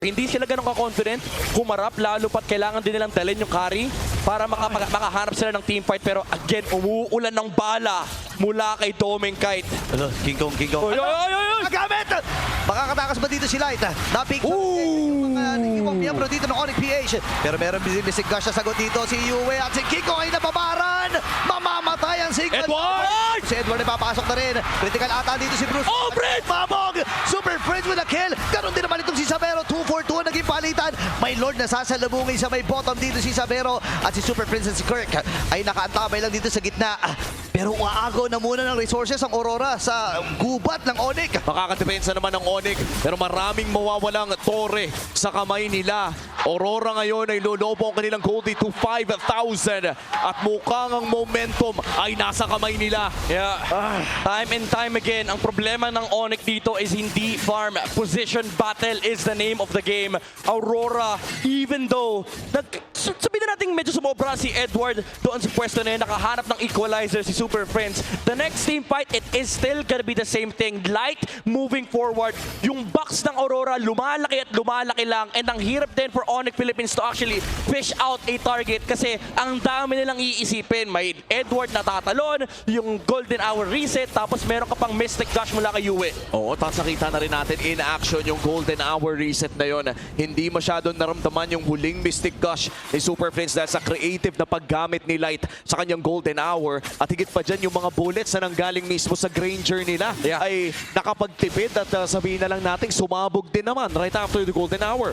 Hindi sila ganun ka-confident, humarap lalo pat kailangan din nilang dalhin yung carry para makahanap sila ng team fight. Pero again, umuulan ng bala mula kay Doming Kite. Ano, King Kong. Oy! Nagamit! Makakatakas ba dito si Light? Napik yung mga ibang miyembro dito ng Onyx PH. Pero meron bisig gush na sagot dito si Yue at si King Kong ay nababaran. Mamamatay ang signal. Edward! Si Edward ay papasok na rin. Critical ata dito si Bruce. Oh, Brent! Mabog! Super Friends with a kill. Ganon din naman itong si Sabero. 2-4-2 ang naging palitan. May Lord na sasalubungin sa may bottom dito si Sabero. At si Super Prince at si Kirk ay nakaantabay lang dito sa gitna. Pero uaago na muna ng resources ang Aurora sa gubat ng Onyx. Makakadepensa naman ng Onyx pero maraming mawawalang torre sa kamay nila. Aurora ngayon ay lolobo ang kanilang goldie to 5,000 at mukhang ang momentum ay nasa kamay nila. Yeah. Time and time again, ang problema ng Onyx dito is hindi farm. Position battle is the name of the game. Aurora, even though sabihin na natin medyo sumobra si Edward doon sa pwesto na yun, nakahanap ng equalizer si Super Friends. The next team fight, it is still gonna be the same thing. Light moving forward. Yung box ng Aurora lumalaki at lumalaki lang, and ang hirap din for Onyx Philippines to actually fish out a target kasi ang dami nilang iisipin. May Edward na tatalon, yung golden hour reset, tapos meron ka pang mystic dash mula kay Yue. Oo, tapos nakita na rin natin in action yung golden hour reset na yon. Hindi masyadong naramdaman yung huling mystic gush ni Super Friends dahil sa creative na paggamit ni Light sa kanyang golden hour. At higit pa dyan yung mga bullets na nanggaling mismo sa Granger nila ay nakapagtipid at sabihin na lang natin sumabog din naman right after the golden hour.